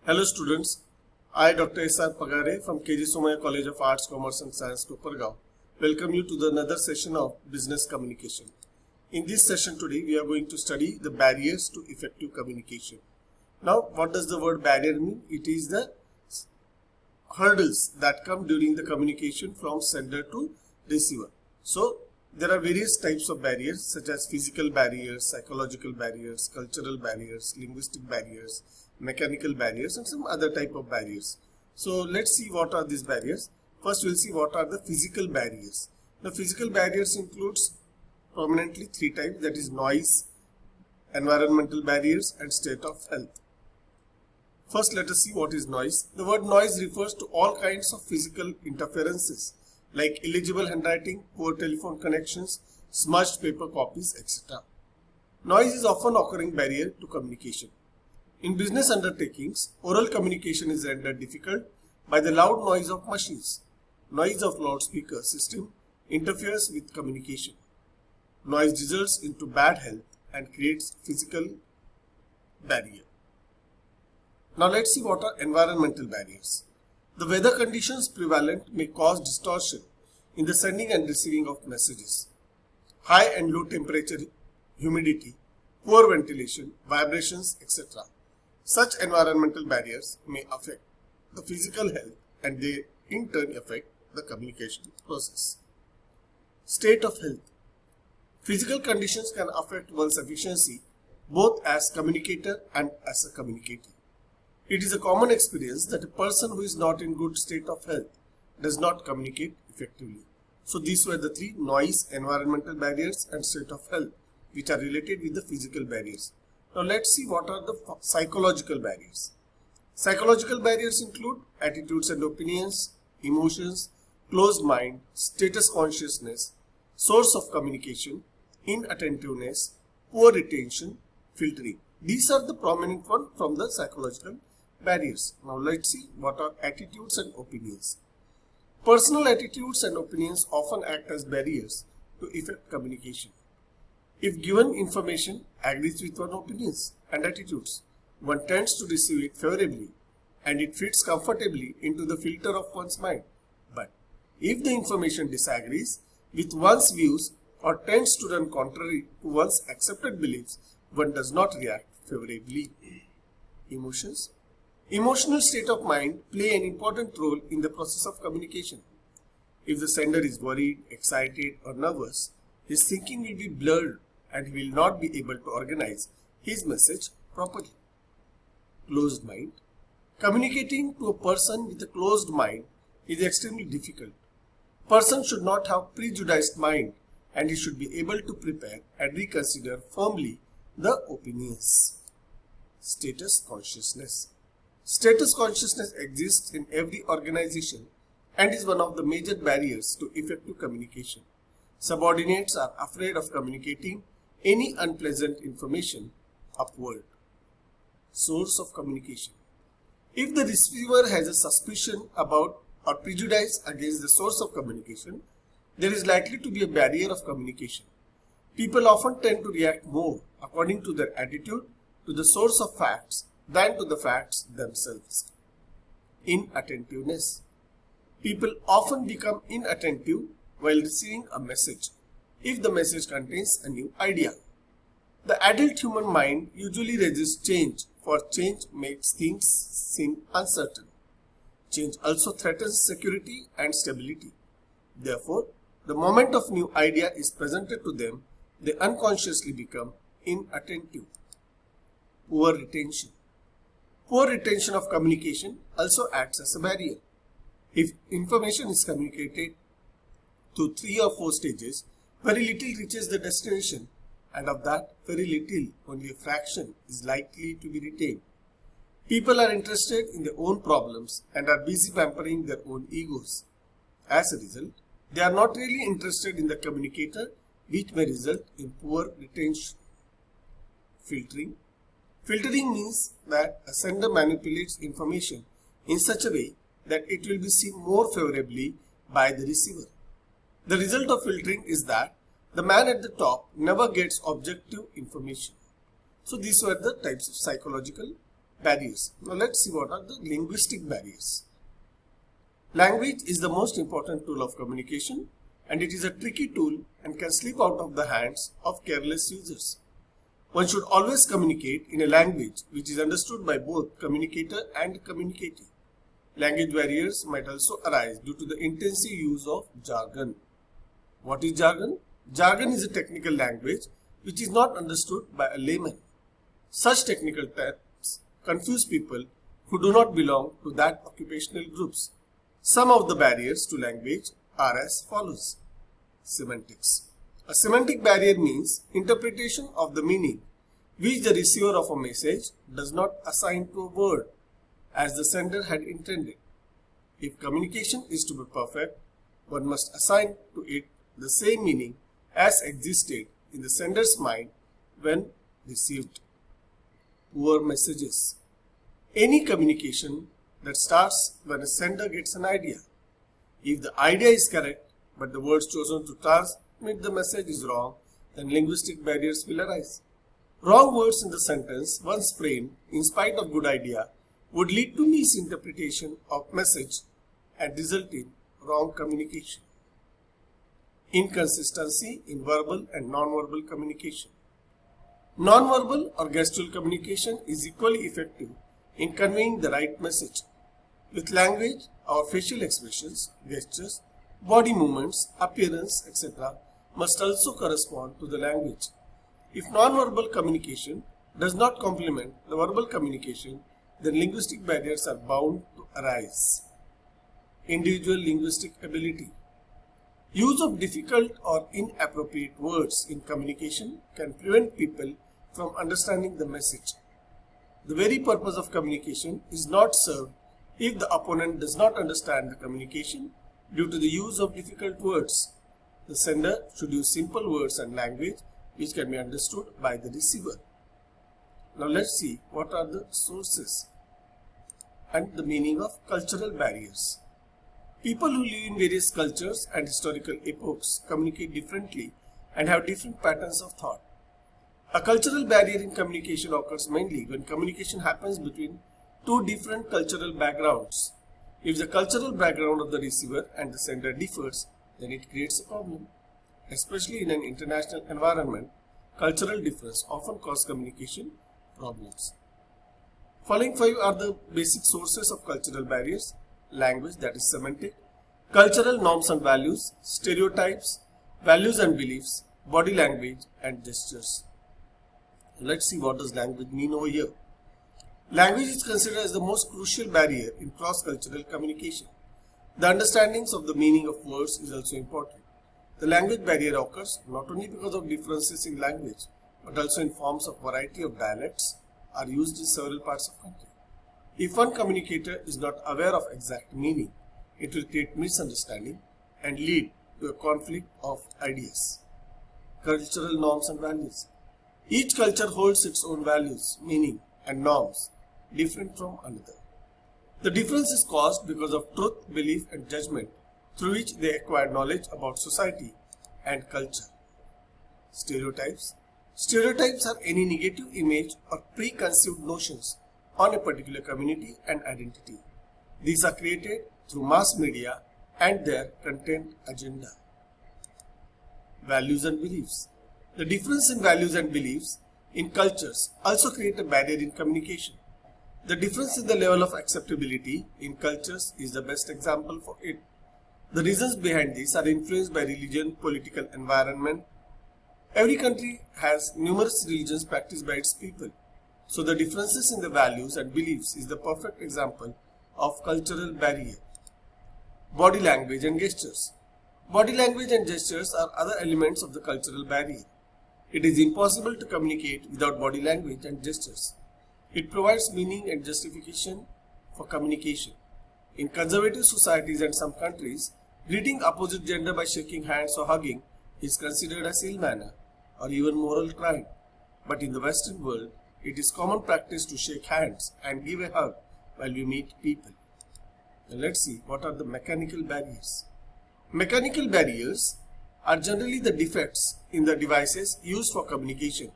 Hello students, I Dr. S.R. Pagare from KG Somaya College of Arts, Commerce and Science, Kopargaon. Welcome you to another session of business communication. In this session today, we are going to study the barriers to effective communication. Now, what does the word barrier mean? It is the hurdles that come during the communication from sender to receiver. So, there are various types of barriers such as physical barriers, psychological barriers, cultural barriers, linguistic barriers, mechanical barriers and some other type of barriers. So let's see what are these barriers. First we'll see what are the physical barriers. The physical barriers includes prominently three types, that is noise, environmental barriers and state of health. First let us see what is noise. The word noise refers to all kinds of physical interferences like illegible handwriting, poor telephone connections, smudged paper copies, etc. Noise is often occurring barrier to communication. In business undertakings, oral communication is rendered difficult by the loud noise of machines. Noise of loudspeaker system interferes with communication. Noise results into bad health and creates physical barrier. Now let's see what are environmental barriers. The weather conditions prevalent may cause distortion in the sending and receiving of messages. High and low temperature, humidity, poor ventilation, vibrations, etc. Such environmental barriers may affect the physical health and they in turn affect the communication process. State of health. Physical conditions can affect one's efficiency both as communicator and as a communicator. It is a common experience that a person who is not in good state of health does not communicate effectively. So these were the three: noise, environmental barriers and state of health, which are related with the physical barriers. Now let's see what are the psychological barriers. Psychological barriers include attitudes and opinions, emotions, closed mind, status consciousness, source of communication, inattentiveness, poor retention, filtering. These are the prominent ones from the psychological barriers. Now let's see what are attitudes and opinions. Personal attitudes and opinions often act as barriers to effect communication. If given information agrees with one's opinions and attitudes, one tends to receive it favorably and it fits comfortably into the filter of one's mind. But if the information disagrees with one's views or tends to run contrary to one's accepted beliefs, one does not react favorably. Emotions. Emotional state of mind play an important role in the process of communication. If the sender is worried, excited or nervous, his thinking will be blurred and he will not be able to organize his message properly. Closed mind. Communicating to a person with a closed mind is extremely difficult. Person should not have prejudiced mind and he should be able to prepare and reconsider firmly the opinions. Status consciousness. Status consciousness exists in every organization and is one of the major barriers to effective communication. Subordinates are afraid of communicating any unpleasant information upward. Source of communication. If the receiver has a suspicion about or prejudice against the source of communication, there is likely to be a barrier of communication. People often tend to react more according to their attitude to the source of facts than to the facts themselves. Inattentiveness. People often become inattentive while receiving a message if the message contains a new idea. The adult human mind usually resists change, for change makes things seem uncertain. Change also threatens security and stability. Therefore, the moment a new idea is presented to them, they unconsciously become inattentive. Poor retention. Poor retention of communication also acts as a barrier. If information is communicated through 3 or 4 stages, very little reaches the destination, and of that very little, only a fraction is likely to be retained. People are interested in their own problems and are busy pampering their own egos. As a result, they are not really interested in the communicator, which may result in poor retention. Filtering. Filtering means that a sender manipulates information in such a way that it will be seen more favorably by the receiver. The result of filtering is that the man at the top never gets objective information. So these were the types of psychological barriers. Now let's see what are the linguistic barriers. Language is the most important tool of communication, and it is a tricky tool and can slip out of the hands of careless users. One should always communicate in a language which is understood by both communicator and communicatee. Language barriers might also arise due to the intensive use of jargon. What is jargon? Jargon is a technical language which is not understood by a layman. Such technical terms confuse people who do not belong to that occupational groups. Some of the barriers to language are as follows. Semantics. A semantic barrier means interpretation of the meaning which the receiver of a message does not assign to a word as the sender had intended. If communication is to be perfect, one must assign to it the same meaning as existed in the sender's mind when received. Poor messages. Any communication that starts when a sender gets an idea. If the idea is correct, but the words chosen to transmit the message is wrong, then linguistic barriers will arise. Wrong words in the sentence, once framed in spite of good idea, would lead to misinterpretation of message and result in wrong communication. Inconsistency in verbal and non-verbal communication. Non-verbal or gestural communication is equally effective in conveying the right message. With language, our facial expressions, gestures, body movements, appearance, etc. must also correspond to the language. If non-verbal communication does not complement the verbal communication, then linguistic barriers are bound to arise. Individual linguistic ability. Use of difficult or inappropriate words in communication can prevent people from understanding the message. The very purpose of communication is not served if the opponent does not understand the communication due to the use of difficult words. The sender should use simple words and language which can be understood by the receiver. Now let's see what are the sources and the meaning of cultural barriers. People who live in various cultures and historical epochs communicate differently and have different patterns of thought. A cultural barrier in communication occurs mainly when communication happens between two different cultural backgrounds. If the cultural background of the receiver and the sender differs, then it creates a problem. Especially in an international environment, cultural difference often causes communication problems. Following 5 are the basic sources of cultural barriers: language, that is semantic, cultural norms and values, stereotypes, values and beliefs, body language and gestures. Let's see what does language mean over here. Language is considered as the most crucial barrier in cross-cultural communication. The understandings of the meaning of words is also important. The language barrier occurs not only because of differences in language, but also in forms of variety of dialects are used in several parts of the country. If one communicator is not aware of exact meaning, it will create misunderstanding and lead to a conflict of ideas. Cultural norms and values. Each culture holds its own values, meaning, and norms different from another. The difference is caused because of truth, belief, and judgment through which they acquire knowledge about society and culture. Stereotypes. Stereotypes are any negative image or preconceived notions on a particular community and identity. These are created through mass media and their content agenda. Values and beliefs. The difference in values and beliefs in cultures also create a barrier in communication. The difference in the level of acceptability in cultures is the best example for it. The reasons behind this are influenced by religion, political environment. Every country has numerous religions practiced by its people. So the differences in the values and beliefs is the perfect example of cultural barrier. Body language and gestures. Body language and gestures are other elements of the cultural barrier. It is impossible to communicate without body language and gestures. It provides meaning and justification for communication. In conservative societies and some countries, greeting opposite gender by shaking hands or hugging is considered as ill manner or even moral crime. But in the Western world, it is common practice to shake hands and give a hug while we meet people. Now let's see what are the mechanical barriers. Mechanical barriers are generally the defects in the devices used for communication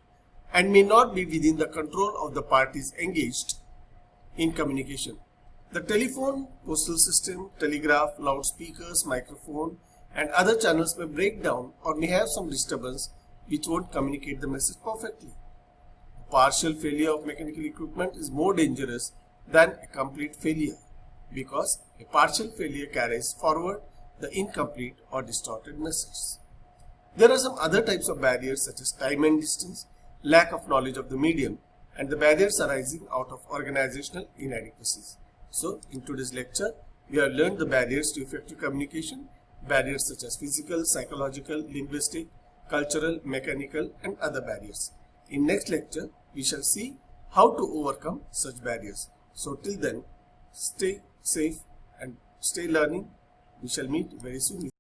and may not be within the control of the parties engaged. in communication. The telephone, postal system, telegraph, loudspeakers, microphone, and other channels may break down or may have some disturbance which won't communicate the message perfectly. A partial failure of mechanical equipment is more dangerous than a complete failure because a partial failure carries forward the incomplete or distorted message. There are some other types of barriers such as time and distance, lack of knowledge of the medium, and the barriers arising out of organizational inadequacies. So, in today's lecture, we have learned the barriers to effective communication, barriers such as physical, psychological, linguistic, cultural, mechanical, and other barriers. In next lecture, we shall see how to overcome such barriers. So, till then, stay safe and stay learning. We shall meet very soon.